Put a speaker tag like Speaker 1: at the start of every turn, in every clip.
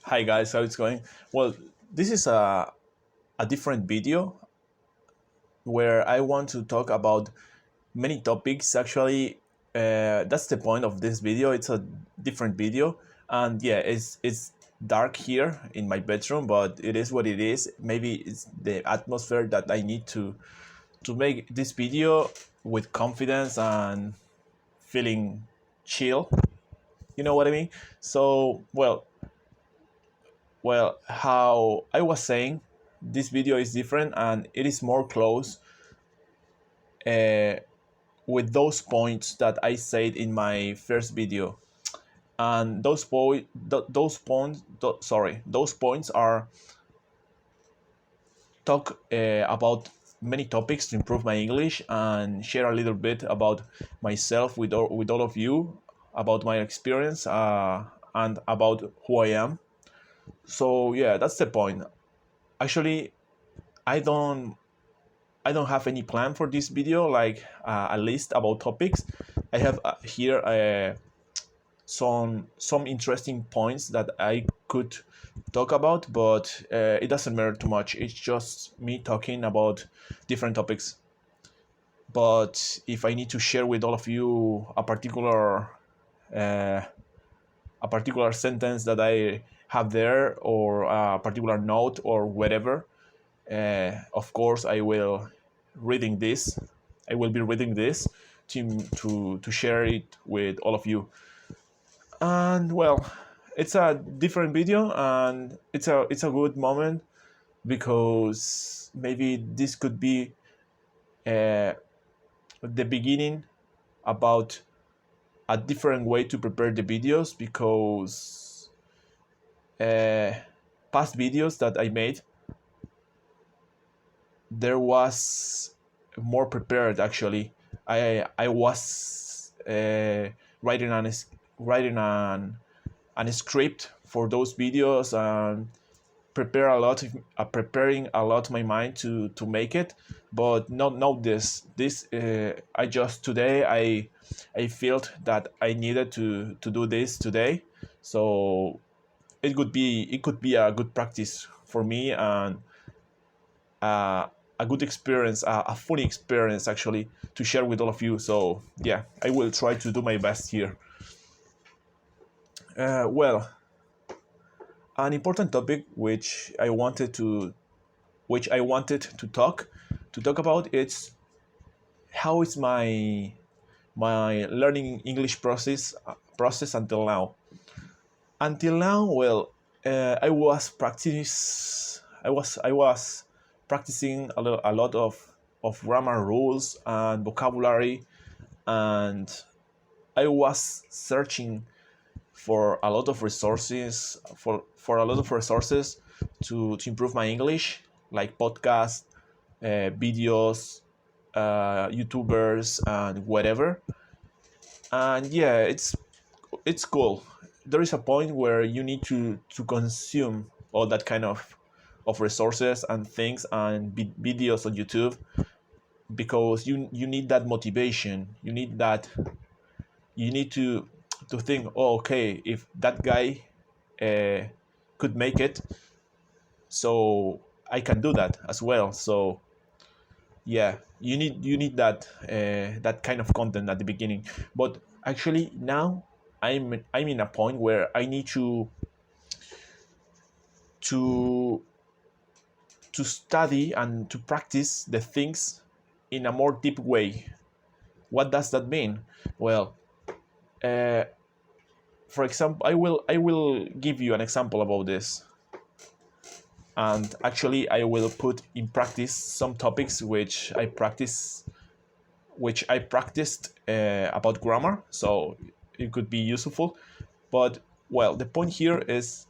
Speaker 1: Hi guys, how it's going? Well, this is a different video where I want to talk about many topics. Actually, that's the point of this video. It's a different video, and yeah, it's dark here in my bedroom, but it is what it is. Maybe it's the atmosphere that I need to make this video with confidence and feeling chill. You know what I mean? So, how I was saying, this video is different and it is more close uh, with those points that I said in my first video. And those points are talk about many topics to improve my English and share a little bit about myself with all of you, about my experience and about who I am. So yeah, that's the point. Actually, I don't I don't have any plan for this video, like a list about topics. I have here some interesting points that I could talk about, but it doesn't matter too much. It's just me talking about different topics. But if I need to share with all of you uh, a particular sentence that I have there, or a particular note, or whatever, of course I will be reading this to share it with all of you. And well, it's a different video, and it's a good moment because maybe this could be uh, the beginning about a different way to prepare the videos, because uh, past videos that I made, there was more prepared. Actually, I was writing an script for those videos and preparing a lot my mind to make it. But not this I just today I felt that I needed to do this today. So it could be a good practice for me, and uh, a good experience, a funny experience actually, to share with all of you. So yeah, I will try to do my best here. Well, an important topic which I wanted to talk about, it's how is my learning English process until now. Until now, well, I was practicing a lot of grammar rules and vocabulary, and I was searching for a lot of resources to improve my English, like podcasts, videos, YouTubers, and whatever. And yeah, it's cool. There is a point where you need to consume all that kind of resources and things and videos on YouTube, because you need that motivation. You need to think, oh, okay, if that guy uh, could make it, so I can do that as well. So yeah, you need that kind of content at the beginning. But actually now I'm in a point where I need to to study and to practice the things in a more deep way. What does that mean? Well, uh, for example, I will give you an example about this. And actually I will put in practice some topics which I practiced about grammar, so it could be useful. But well, the point here is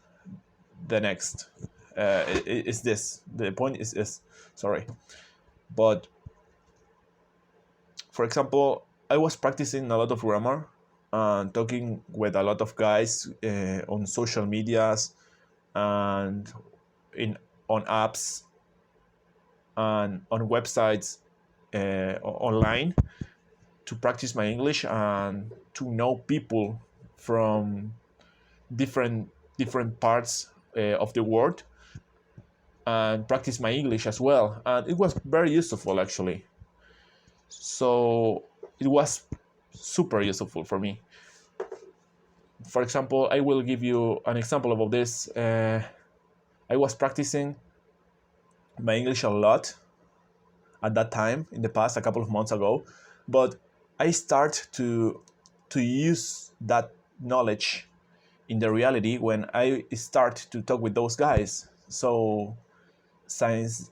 Speaker 1: the next. Is this the point? Is sorry, but for example, I was practicing a lot of grammar and talking with a lot of guys on social medias and in on apps and on websites online, to practice my English and to know people from different different parts of the word and practice my English as well. And it was very useful actually. So it was super useful for me. For example, I will give you an example about this. I was practicing my English a lot at that time in the past, a couple of months ago, but I start to use that knowledge in the reality when I start to talk with those guys. So since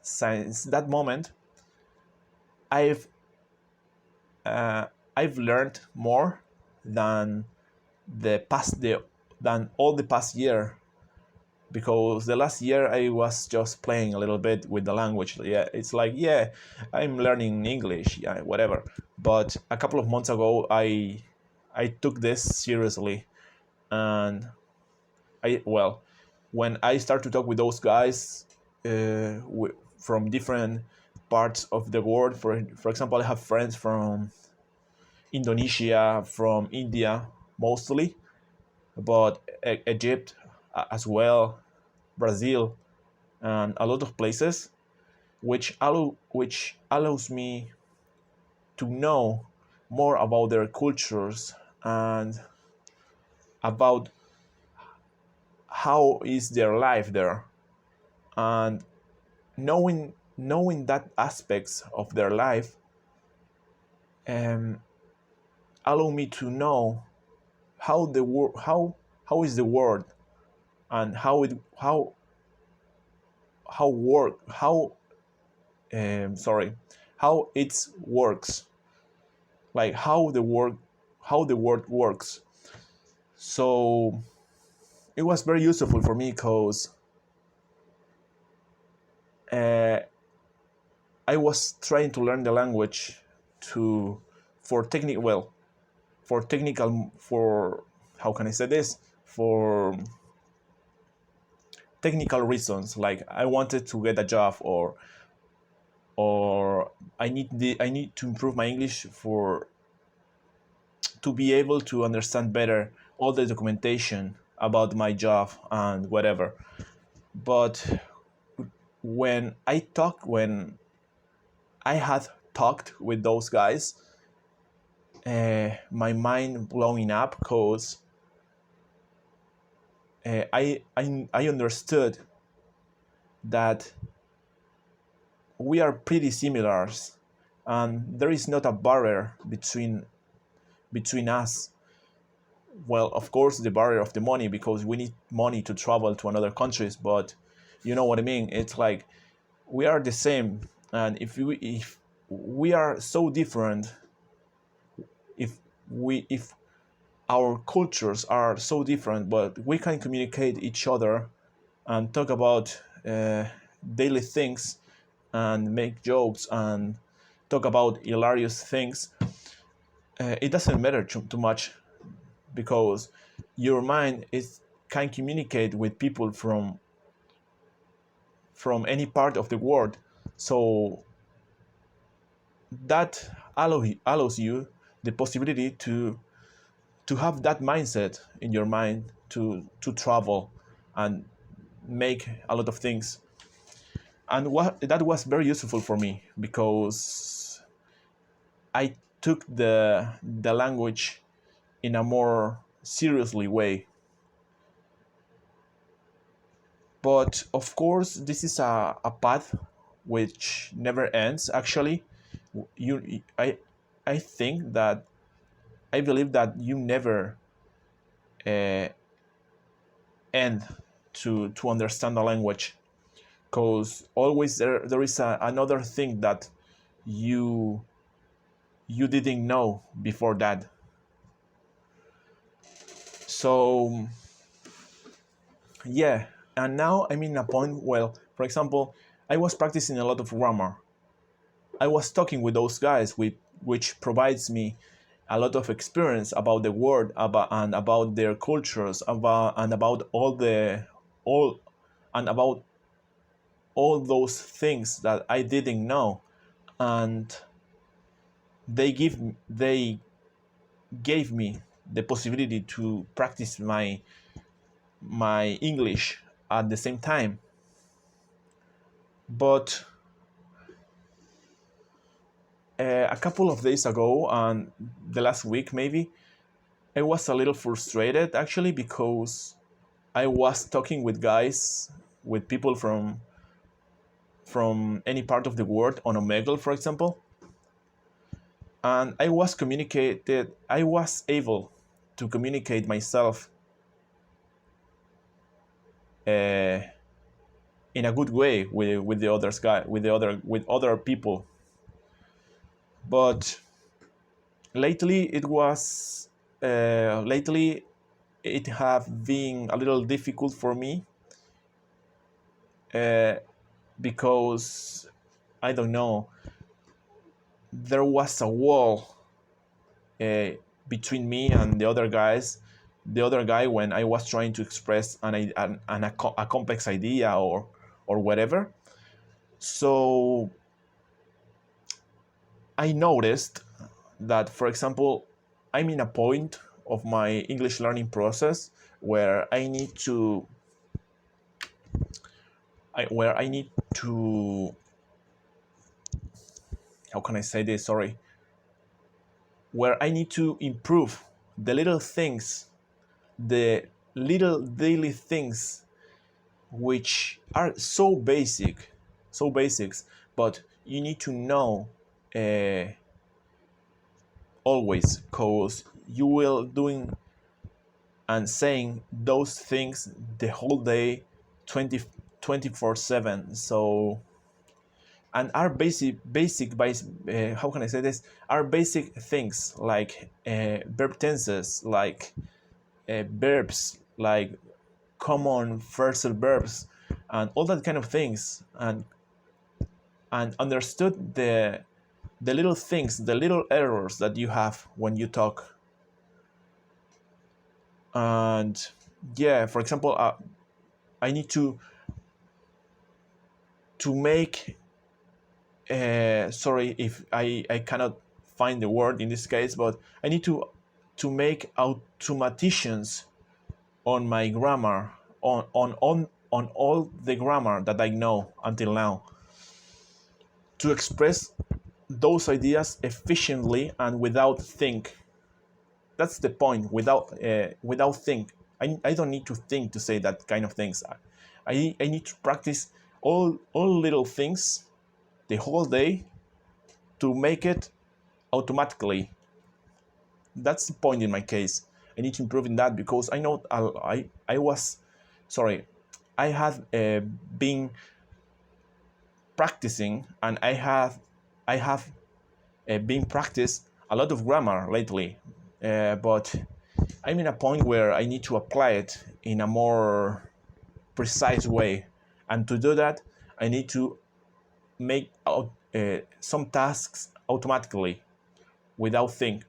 Speaker 1: that moment, I've uh, I've learned more than than all the past year, because the last year I was just playing a little bit with the language. Yeah, it's like, yeah, I'm learning English, yeah, whatever. But a couple of months ago, I took this seriously, and when I start to talk with those guys from different parts of the world, for example, I have friends from Indonesia, from India mostly, but Egypt as well, Brazil, and a lot of places, which allows me to know more about their cultures and about how is their life there, and knowing that aspects of their life um, allow me to know how the world how is the world, and how work sorry how it works, like how the world works. So it was very useful for me because uh, I was trying to learn the language to for technical for technical for how can I say this, for technical reasons, like I wanted to get a job, or I need to improve my English for to be able to understand better all the documentation about my job and whatever. But when I had talked with those guys, my mind blowing up because I understood that we are pretty similar, and there is not a barrier between us. Well, of course, the barrier of the money, because we need money to travel to another countries, but you know what I mean. It's like we are the same, and if we are so different, if if our cultures are so different, but we can communicate each other and talk about daily things and make jokes and talk about hilarious things. It doesn't matter too much, because your mind is can communicate with people from any part of the world. So that allows you the possibility to have that mindset in your mind to travel and make a lot of things. And what that was very useful for me, because I took the language in a more seriously way. But of course, this is a path which never ends. Actually, you I think that I believe that you never uh, end to understand the language, because always there is another thing that you you didn't know before that. So yeah, and now I'm in a point. Well, for example, I was practicing a lot of grammar. I was talking with those guys, which provides me a lot of experience about the world, about their cultures, about all and about all those things that I didn't know, and they gave me the possibility to practice my English at the same time. But a couple of days ago, and the last week maybe, I was a little frustrated actually, because I was talking with guys, with people from any part of the world on Omegle, for example, and I was able to communicate myself uh, in a good way with the others guy with other people. But lately lately it have been a little difficult for me, uh, because I don't know, there was a wall uh, between me and the other guys. The other guy, when I was trying to express a complex idea or whatever. So I noticed that, for example, I'm in a point of my English learning process where I need to, how can I say this? Sorry. Where I need to improve the little things, the little daily things, which are so basics, but you need to know uh, always, because you will doing and saying those things the whole day, 24/7. So, and are how can I say this, are basic things like verb tenses, like verbs, like common phrasal verbs, and all that kind of things, and understood the little things, the little errors that you have when you talk. And yeah, for example, I need to make sorry if I cannot find the word in this case, but I need to make automatizations on my grammar, on all the grammar that I know until now, to express those ideas efficiently and without think. That's the point. Without think. I don't need to think to say that kind of things. I need to practice all little things the whole day to make it automatically. That's the point in my case. I need to improve in that, because I know I was sorry, I had been practicing, and I have been practiced a lot of grammar lately, but I'm in a point where I need to apply it in a more precise way, and to do that, I need to make some tasks automatically without think.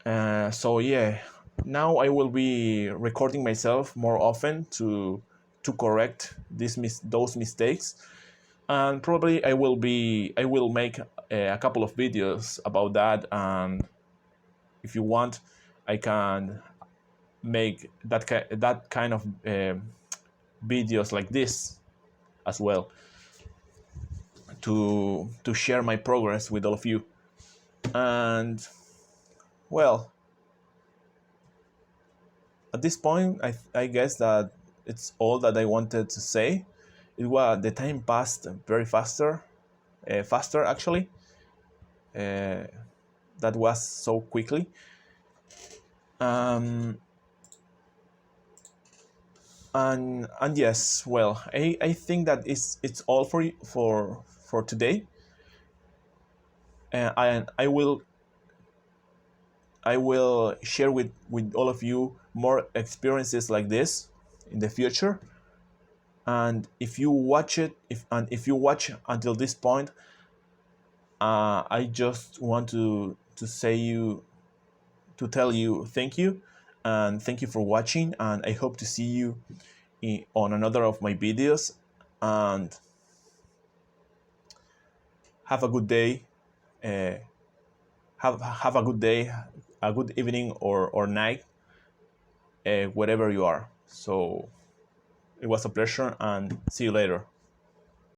Speaker 1: So yeah, now I will be recording myself more often to correct those mistakes, and probably I will make a couple of videos about that. And if you want, I can make that kind of videos like this as well, to share my progress with all of you. And well, at this point, I guess that it's all that I wanted to say. The time passed very faster actually. Uh, that was so quickly. Um, and yes, well, I think that it's all for today. And I will share with all of you more experiences like this in the future. And if you watch if you watch until this point, I just want to tell you thank you, and thank you for watching. And I hope to see you on another of my videos. And have a good day. Uh, have a good day, a good evening or night, wherever you are. So It was a pleasure, and see you later.